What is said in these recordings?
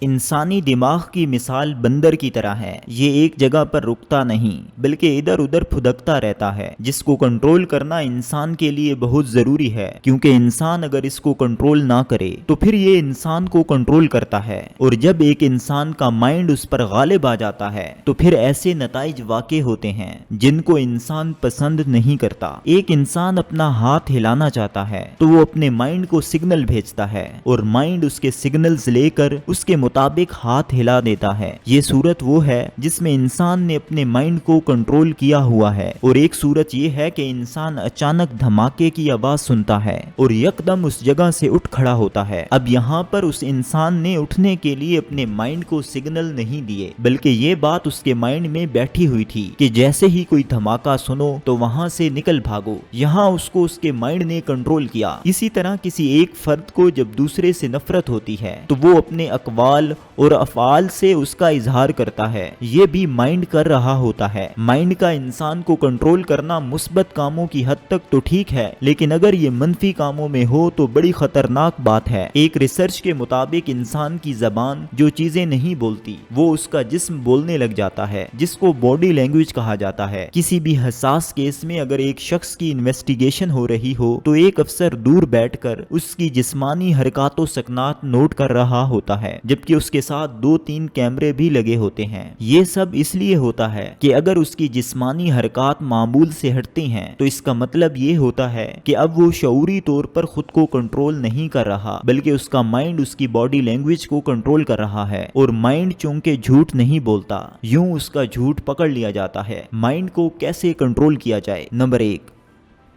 انسانی دماغ کی مثال بندر کی طرح ہے۔ یہ ایک جگہ پر رکتا نہیں بلکہ ادھر ادھر پھدکتا رہتا ہے، جس کو کنٹرول کرنا انسان کے لیے بہت ضروری ہے، کیونکہ انسان اگر اس کو کنٹرول نہ کرے تو پھر یہ انسان کو کنٹرول کرتا ہے، اور جب ایک انسان کا مائنڈ اس پر غالب آ جاتا ہے تو پھر ایسے نتائج واقع ہوتے ہیں جن کو انسان پسند نہیں کرتا۔ ایک انسان اپنا ہاتھ ہلانا چاہتا ہے تو وہ اپنے مائنڈ کو سگنل بھیجتا ہے، اور مائنڈ اس کے سگنلز لے کر اس کے مطابق ہاتھ ہلا دیتا ہے۔ یہ صورت وہ ہے جس میں انسان نے اپنے مائنڈ کو کنٹرول کیا ہوا ہے، اور ایک صورت یہ ہے کہ انسان اچانک دھماکے کی آواز سنتا ہے اور یکدم اس جگہ سے اٹھ کھڑا ہوتا ہے۔ اب یہاں پر اس انسان نے اٹھنے کے لیے اپنے مائنڈ کو سگنل نہیں دیے، بلکہ یہ بات اس کے مائنڈ میں بیٹھی ہوئی تھی کہ جیسے ہی کوئی دھماکہ سنو تو وہاں سے نکل بھاگو۔ یہاں اس کو اس کے مائنڈ نے کنٹرول کیا۔ اسی طرح کسی ایک فرد کو جب دوسرے سے نفرت ہوتی ہے تو وہ اپنے اقوال اور افعال سے اس کا اظہار کرتا ہے، یہ بھی مائنڈ کر رہا ہوتا ہے۔ مائنڈ کا انسان کو کنٹرول کرنا مثبت کاموں کی حد تک تو ٹھیک ہے، لیکن اگر یہ منفی کاموں میں ہو تو بڑی خطرناک بات ہے۔ ایک ریسرچ کے مطابق انسان کی زبان جو چیزیں نہیں بولتی وہ اس کا جسم بولنے لگ جاتا ہے، جس کو باڈی لینگویج کہا جاتا ہے۔ کسی بھی حساس کیس میں اگر ایک شخص کی انویسٹیگیشن ہو رہی ہو تو ایک افسر دور بیٹھ کر اس کی جسمانی حرکات و سکنات نوٹ کر رہا ہوتا ہے، جبکہ اس کے ساتھ 2-3 کیمرے بھی لگے ہوتے ہیں۔ یہ سب اس لیے ہوتا ہے کہ اگر اس کی جسمانی حرکات معمول سے ہٹتی ہیں تو اس کا مطلب یہ ہوتا ہے کہ اب وہ شعوری طور پر خود کو کنٹرول نہیں کر رہا، بلکہ اس کا مائنڈ اس کی باڈی لینگویج کو کنٹرول کر رہا ہے، اور مائنڈ چونکہ جھوٹ نہیں بولتا، یوں اس کا جھوٹ پکڑ لیا جاتا ہے۔ مائنڈ کو کیسے کنٹرول کیا جائے؟ Number 1،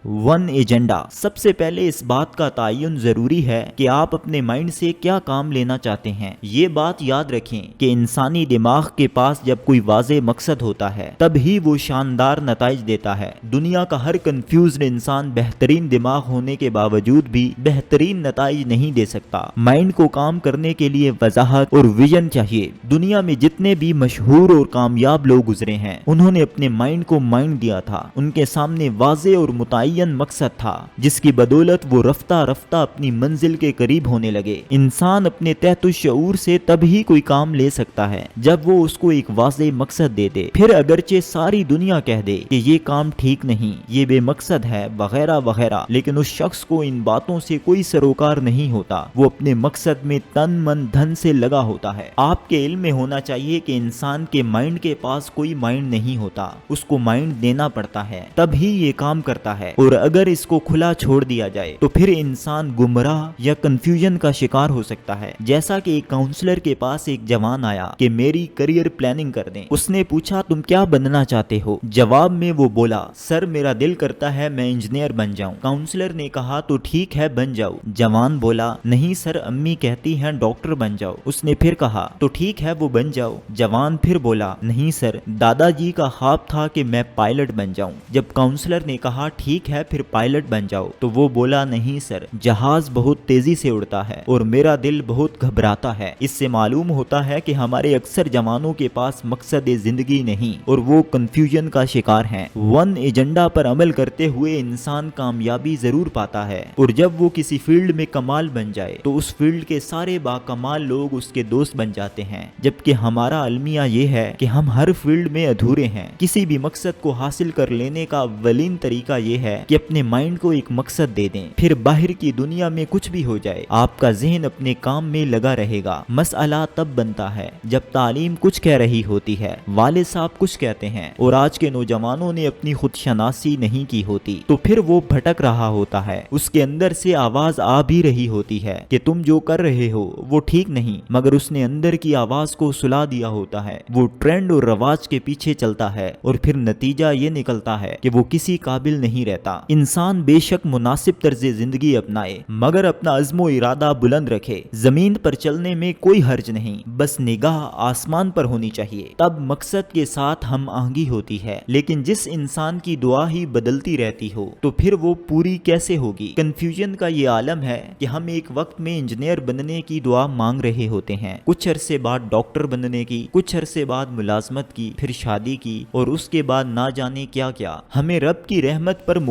one agenda. سب سے پہلے اس بات کا تعین ضروری ہے کہ آپ اپنے مائنڈ سے کیا کام لینا چاہتے ہیں۔ یہ بات یاد رکھیں کہ انسانی دماغ کے پاس جب کوئی واضح مقصد ہوتا ہے تب ہی وہ شاندار نتائج دیتا ہے۔ دنیا کا ہر کنفیوزڈ انسان بہترین دماغ ہونے کے باوجود بھی بہترین نتائج نہیں دے سکتا۔ مائنڈ کو کام کرنے کے لیے وضاحت اور ویژن چاہیے۔ دنیا میں جتنے بھی مشہور اور کامیاب لوگ گزرے ہیں انہوں نے اپنے مائنڈ کو مائنڈ دیا تھا۔ ان کے سامنے واضح اور متعین مقصد تھا جس کی بدولت وہ رفتہ رفتہ اپنی منزل کے قریب ہونے لگے۔ انسان اپنے تحت الشعور سے تب ہی کوئی کام لے سکتا ہے جب وہ اس کو ایک واضح مقصد دے دے، پھر اگرچہ ساری دنیا کہہ دے کہ یہ کام ٹھیک نہیں، یہ بے مقصد ہے وغیرہ وغیرہ، لیکن اس شخص کو ان باتوں سے کوئی سروکار نہیں ہوتا۔ وہ اپنے مقصد میں تن من دھن سے لگا ہوتا ہے۔ آپ کے علم میں ہونا چاہیے کہ انسان کے مائنڈ کے پاس کوئی مائنڈ نہیں ہوتا، اس کو مائنڈ دینا پڑتا ہے، تب ہی یہ کام کرتا ہے، اور اگر اس کو کھلا چھوڑ دیا جائے تو پھر انسان گمراہ یا کنفیوژن کا شکار ہو سکتا ہے۔ جیسا کہ ایک کاؤنسلر کے پاس ایک جوان آیا کہ میری کریئر پلاننگ کر دیں۔ اس نے پوچھا تم کیا بننا چاہتے ہو؟ جواب میں وہ بولا سر میرا دل کرتا ہے میں انجینئر بن جاؤں۔ کاؤنسلر نے کہا تو ٹھیک ہے بن جاؤ۔ جوان بولا نہیں سر امی کہتی ہیں ڈاکٹر بن جاؤ۔ اس نے پھر کہا تو ٹھیک ہے وہ بن جاؤ۔ جوان پھر بولا نہیں سر دادا جی کا خواب تھا کہ میں پائلٹ بن جاؤں۔ جب کاؤنسلر نے کہا ٹھیک ہے پھر پائلٹ بن جاؤ تو وہ بولا نہیں سر جہاز بہت تیزی سے اڑتا ہے اور میرا دل بہت گھبراتا ہے۔ اس سے معلوم ہوتا ہے کہ ہمارے اکثر جوانوں کے پاس مقصد زندگی نہیں اور وہ کنفیوژن کا شکار ہیں۔ ون ایجنڈا پر عمل کرتے ہوئے انسان کامیابی ضرور پاتا ہے، اور جب وہ کسی فیلڈ میں کمال بن جائے تو اس فیلڈ کے سارے باکمال لوگ اس کے دوست بن جاتے ہیں، جبکہ ہمارا المیہ یہ ہے کہ ہم ہر فیلڈ میں ادھورے ہیں۔ کسی بھی مقصد کو حاصل کر لینے کا اولین طریقہ یہ ہے کہ اپنے مائنڈ کو ایک مقصد دے دیں، پھر باہر کی دنیا میں کچھ بھی ہو جائے آپ کا ذہن اپنے کام میں لگا رہے گا۔ مسئلہ تب بنتا ہے جب تعلیم کچھ کہہ رہی ہوتی ہے، والد صاحب کچھ کہتے ہیں اور آج کے نوجوانوں نے اپنی خود شناسی نہیں کی ہوتی، تو پھر وہ بھٹک رہا ہوتا ہے۔ اس کے اندر سے آواز آ بھی رہی ہوتی ہے کہ تم جو کر رہے ہو وہ ٹھیک نہیں، مگر اس نے اندر کی آواز کو سلا دیا ہوتا ہے۔ وہ ٹرینڈ اور رواج کے پیچھے چلتا ہے اور پھر نتیجہ یہ نکلتا ہے کہ وہ کسی قابل نہیں رہتا۔ انسان بے شک مناسب طرز زندگی اپنائے مگر اپنا عزم و ارادہ بلند رکھے۔ زمین پر چلنے میں کوئی حرج نہیں، بس نگاہ آسمان پر ہونی چاہیے، تب مقصد کے ساتھ ہم آہنگی ہوتی ہے۔ لیکن جس انسان کی دعا ہی بدلتی رہتی ہو تو پھر وہ پوری کیسے ہوگی؟ کنفیوژن کا یہ عالم ہے کہ ہم ایک وقت میں انجینئر بننے کی دعا مانگ رہے ہوتے ہیں، کچھ عرصے بعد ڈاکٹر بننے کی، کچھ عرصے بعد ملازمت کی، پھر شادی کی، اور اس کے بعد نہ جانے کیا کیا۔ ہمیں رب کی رحمت پر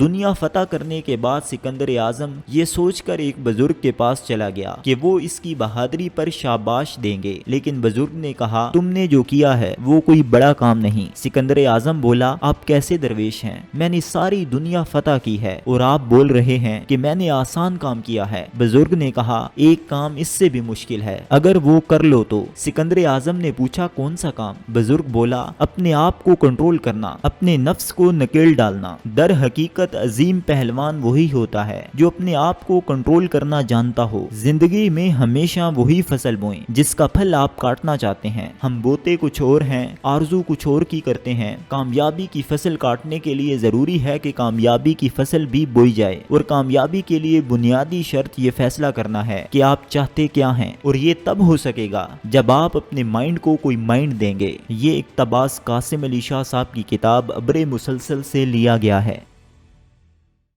دنیا فتح کرنے کے بعد سکندر اعظم یہ سوچ کر ایک بزرگ کے پاس چلا گیا کہ وہ اس کی بہادری پر شاباش دیں گے، لیکن بزرگ نے کہا تم نے جو کیا ہے وہ کوئی بڑا کام نہیں۔ سکندر اعظم بولا آپ کیسے درویش ہیں، میں نے ساری دنیا فتح کی ہے اور آپ بول رہے ہیں کہ میں نے آسان کام کیا ہے۔ بزرگ نے کہا ایک کام اس سے بھی مشکل ہے، اگر وہ کر لو تو۔ سکندر اعظم نے پوچھا کون سا کام؟ بزرگ بولا اپنے آپ کو کنٹرول کرنا، اپنے نفس کو نکیل ڈالنا۔ در حقیقت عظیم پہلوان وہی ہوتا ہے جو اپنے آپ کو کنٹرول کرنا جانتا ہو۔ زندگی میں ہمیشہ وہی فصل بوئیں جس کا پھل آپ کاٹنا چاہتے ہیں۔ ہم بوتے کچھ اور ہیں، آرزو کچھ اور کی کرتے ہیں۔ کامیابی کی فصل کاٹنے کے لیے ضروری ہے کہ کامیابی کی فصل بھی بوئی جائے، اور کامیابی کے لیے بنیادی شرط یہ فیصلہ کرنا ہے کہ آپ چاہتے کیا ہیں، اور یہ تب ہو سکے گا جب آپ اپنے مائنڈ کو کوئی مائنڈ دیں گے۔ یہ اقتباس قاسم علی شاہ صاحب کی کتاب ابر مسلسل سے لیا گیا ہے۔